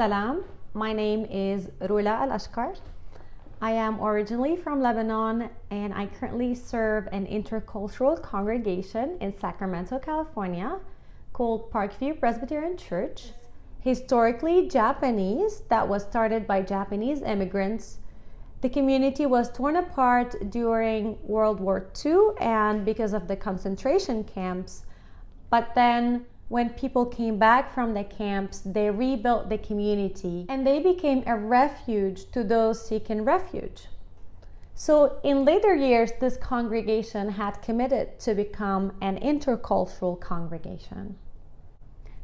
Salam, my name is Rola Ashkar. I am originally from Lebanon and I currently serve an intercultural congregation in Sacramento, California called Parkview Presbyterian Church. Historically Japanese, that was started by Japanese immigrants. The community was torn apart during World War II and because of the concentration camps. But then when people came back from the camps, they rebuilt the community and they became a refuge to those seeking refuge. So in later years, this congregation had committed to become an intercultural congregation.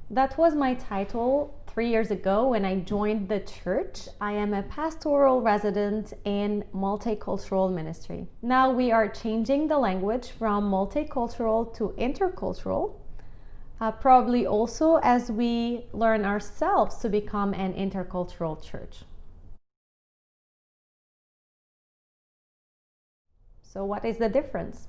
That was my title 3 years ago when I joined the church. I am a pastoral resident in multicultural ministry. Now we are changing the language from multicultural to intercultural. Probably also as we learn ourselves to become an intercultural church. So what is the difference?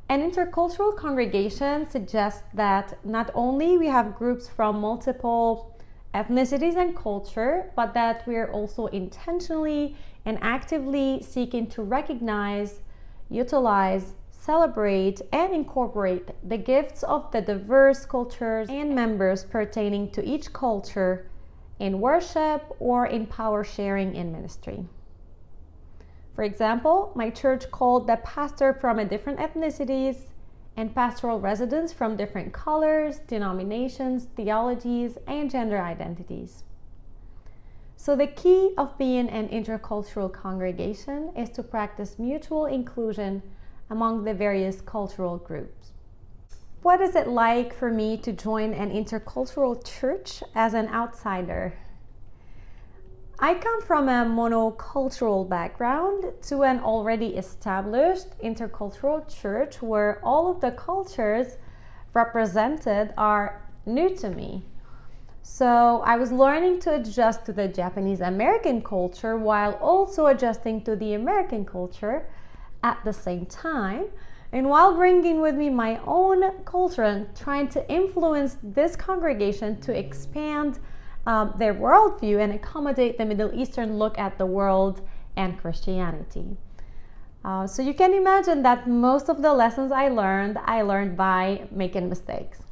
An intercultural congregation suggests that not only we have groups from multiple ethnicities and culture, but that we are also intentionally and actively seeking to recognize, utilize, celebrate and incorporate the gifts of the diverse cultures and members pertaining to each culture in worship or in power sharing in ministry. For example, my church called the pastor from a different ethnicities and pastoral residents from different colors, denominations, theologies, and gender identities. So the key of being an intercultural congregation is to practice mutual inclusion among the various cultural groups. What is it like for me to join an intercultural church as an outsider? I come from a monocultural background to an already established intercultural church where all of the cultures represented are new to me. So I was learning to adjust to the Japanese American culture while also adjusting to the American culture at the same time, and while bringing with me my own culture and trying to influence this congregation to expand their worldview and accommodate the Middle Eastern look at the world and Christianity. So you can imagine that most of the lessons I learned by making mistakes.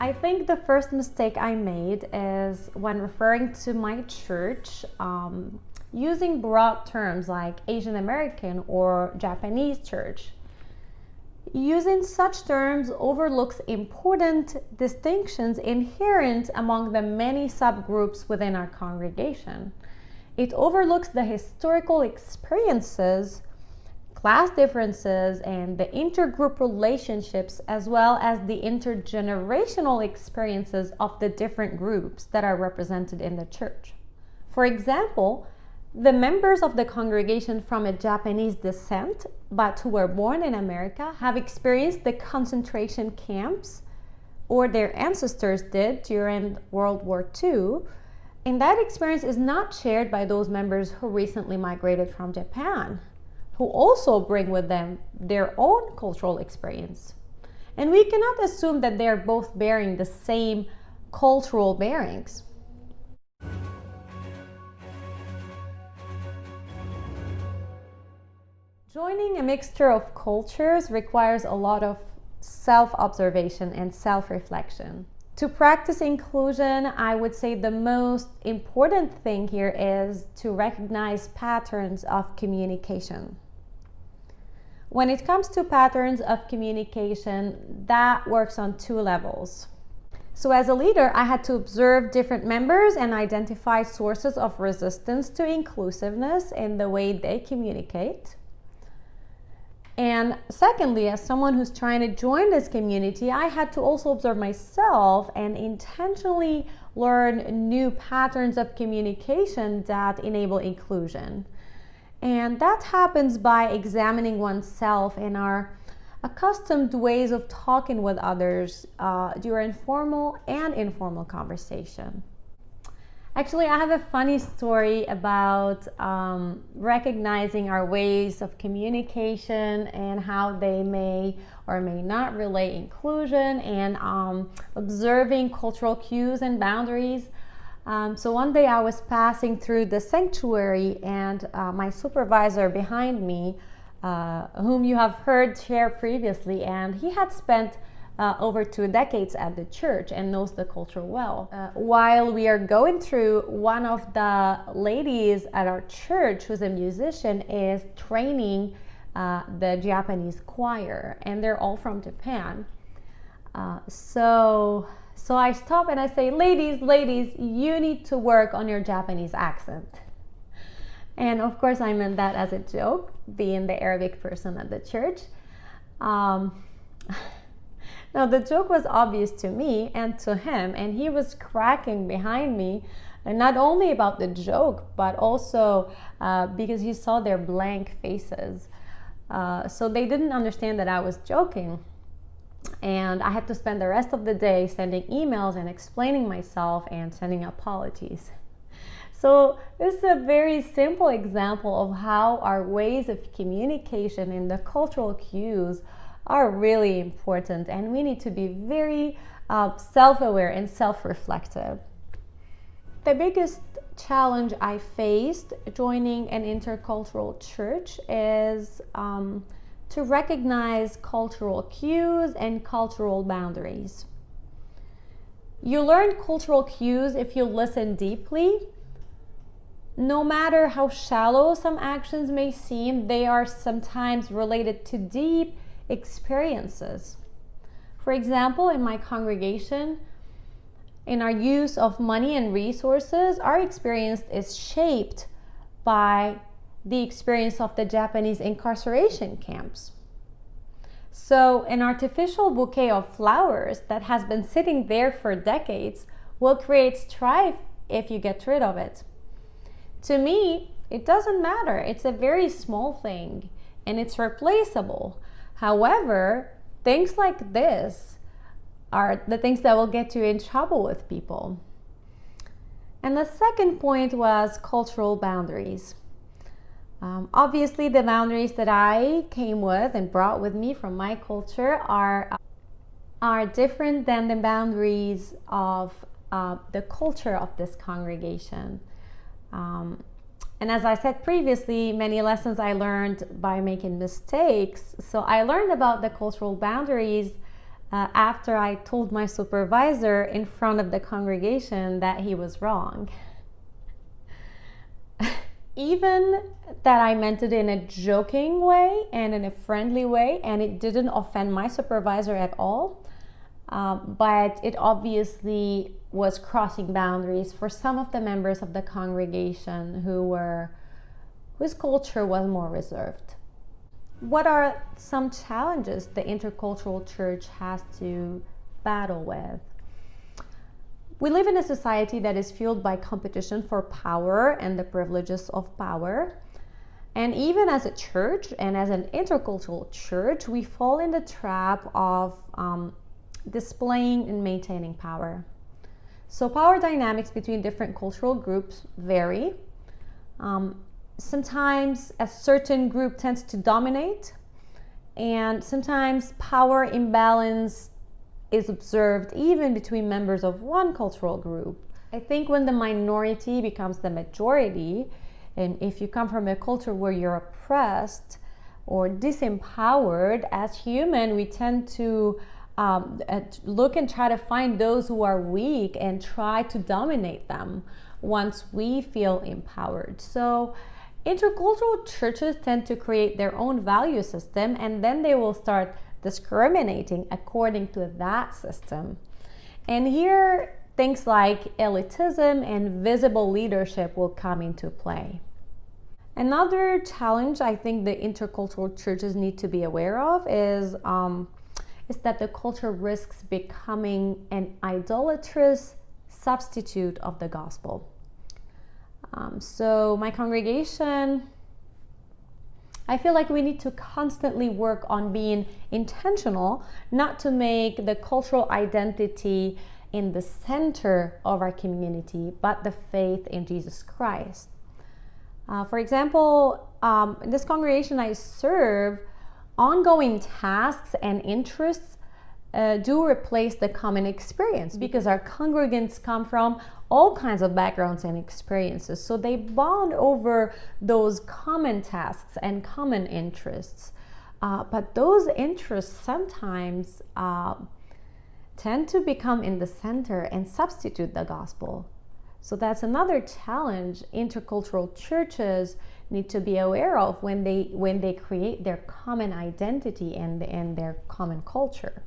I think the first mistake I made is when referring to my church, using broad terms like Asian American or Japanese church. Using such terms overlooks important distinctions inherent among the many subgroups within our congregation. It overlooks the historical experiences, class differences, and the intergroup relationships, as well as the intergenerational experiences of the different groups that are represented in the church. For example, the members of the congregation from a Japanese descent, but who were born in America, have experienced the concentration camps, or their ancestors did during World War II, and that experience is not shared by those members who recently migrated from Japan, who also bring with them their own cultural experience. And we cannot assume that they are both bearing the same cultural bearings. Joining a mixture of cultures requires a lot of self-observation and self-reflection. To practice inclusion, I would say the most important thing here is to recognize patterns of communication. When it comes to patterns of communication, that works on two levels. So as a leader, I had to observe different members and identify sources of resistance to inclusiveness in the way they communicate. And secondly, as someone who's trying to join this community, I had to also observe myself and intentionally learn new patterns of communication that enable inclusion. And that happens by examining oneself and our accustomed ways of talking with others during formal and informal conversation. Actually, I have a funny story about recognizing our ways of communication and how they may or may not relate inclusion, and observing cultural cues and boundaries. So one day I was passing through the sanctuary, and my supervisor behind me, whom you have heard share previously, and he had spent over 2 decades at the church and knows the culture well. While we are going through, one of the ladies at our church, who's a musician, is training the Japanese choir, and they're all from Japan. So I stop and I say, ladies, you need to work on your Japanese accent. And of course I meant that as a joke, being the Arabic person at the church. Now, the joke was obvious to me and to him, and he was cracking behind me, and not only about the joke, but also because he saw their blank faces. So they didn't understand that I was joking. And I had to spend the rest of the day sending emails and explaining myself and sending apologies. So this is a very simple example of how our ways of communication and the cultural cues are really important, and we need to be very self-aware and self-reflective. The biggest challenge I faced joining an intercultural church is to recognize cultural cues and cultural boundaries. You learn cultural cues if you listen deeply. No matter how shallow some actions may seem, they are sometimes related to deep experiences. For example, in my congregation, in our use of money and resources, our experience is shaped by the experience of the Japanese incarceration camps. So an artificial bouquet of flowers that has been sitting there for decades will create strife if you get rid of it. To me, it doesn't matter. It's a very small thing and it's replaceable. However, things like this are the things that will get you in trouble with people. And the second point was cultural boundaries. Obviously, the boundaries that I came with and brought with me from my culture are different than the boundaries of the culture of this congregation. And as I said previously, many lessons I learned by making mistakes. So I learned about the cultural boundaries after I told my supervisor in front of the congregation that he was wrong. Even that I meant it in a joking way and in a friendly way, and it didn't offend my supervisor at all. But it obviously was crossing boundaries for some of the members of the congregation whose culture was more reserved. What are some challenges the intercultural church has to battle with? We live in a society that is fueled by competition for power and the privileges of power. And even as a church and as an intercultural church, we fall in the trap of displaying and maintaining power. So power dynamics between different cultural groups vary. Sometimes a certain group tends to dominate, and sometimes power imbalance is observed even between members of one cultural group. I think when the minority becomes the majority, and if you come from a culture where you're oppressed or disempowered, as human, we tend to look and try to find those who are weak and try to dominate them once we feel empowered. So intercultural churches tend to create their own value system, and then they will start discriminating according to that system. And here things like elitism and visible leadership will come into play. Another challenge I think the intercultural churches need to be aware of is that the culture risks becoming an idolatrous substitute of the gospel. So my congregation, I feel like we need to constantly work on being intentional, not to make the cultural identity in the center of our community, but the faith in Jesus Christ. For example, in this congregation I serve, ongoing tasks and interests do replace the common experience, because our congregants come from all kinds of backgrounds and experiences. So they bond over those common tasks and common interests. But those interests sometimes tend to become in the center and substitute the gospel. So that's another challenge intercultural churches need to be aware of when they create their common identity and their common culture.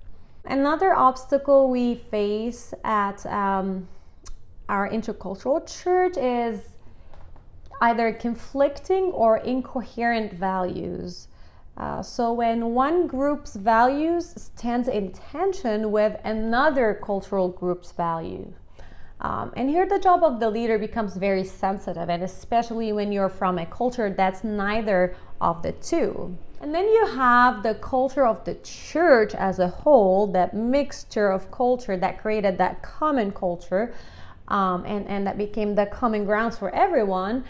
Another obstacle we face at our intercultural church is either conflicting or incoherent values. So when one group's values stands in tension with another cultural group's value. And here the job of the leader becomes very sensitive, and especially when you're from a culture that's neither of the two. And then you have the culture of the church as a whole, that mixture of culture that created that common culture, and that became the common grounds for everyone.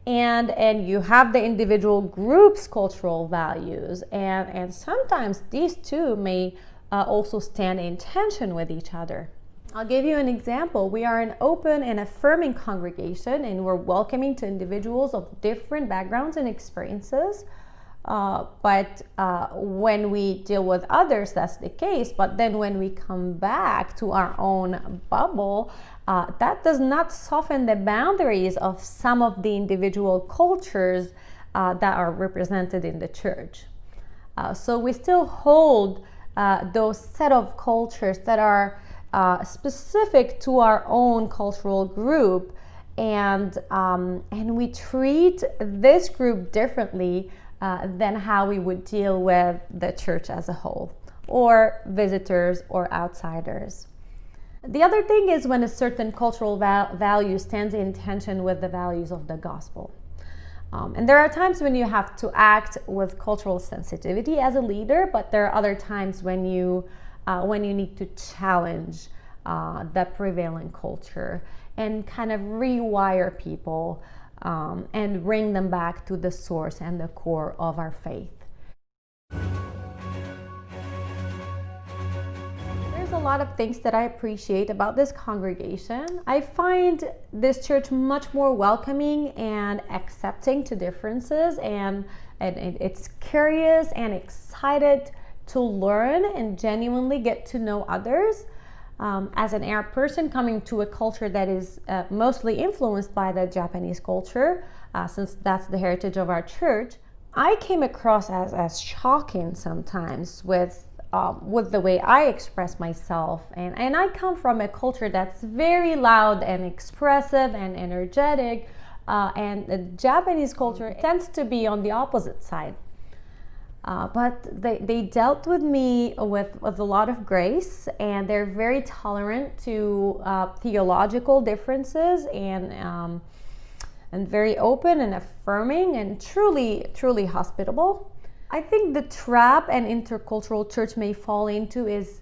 And you have the individual group's cultural values, and sometimes these two may also stand in tension with each other. I'll give you an example. We are an open and affirming congregation, and we're welcoming to individuals of different backgrounds and experiences. But when we deal with others, that's the case. But then when we come back to our own bubble, that does not soften the boundaries of some of the individual cultures that are represented in the church. So we still hold those set of cultures that are specific to our own cultural group, and we treat this group differently than how we would deal with the church as a whole, or visitors or outsiders. The other thing is when a certain cultural value stands in tension with the values of the gospel. And there are times when you have to act with cultural sensitivity as a leader, but there are other times when you need to challenge the prevailing culture and kind of rewire people and bring them back to the source and the core of our faith. There's a lot of things that I appreciate about this congregation. I find this church much more welcoming and accepting to differences, and it's curious and excited to learn and genuinely get to know others. As an Arab person coming to a culture that is mostly influenced by the Japanese culture, since that's the heritage of our church, I came across as shocking sometimes with the way I express myself. And I come from a culture that's very loud and expressive and energetic, and the Japanese culture tends to be on the opposite side. But they dealt with me with a lot of grace, and they're very tolerant to theological differences, and very open and affirming, and truly hospitable. I think the trap an intercultural church may fall into is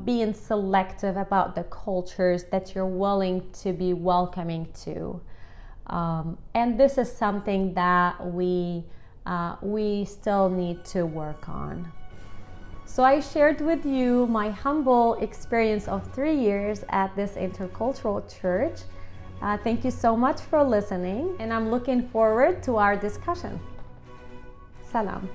being selective about the cultures that you're willing to be welcoming to, and this is something that we still need to work on. So I shared with you my humble experience of 3 years at this intercultural church. Thank you so much for listening, and I'm looking forward to our discussion. Salam.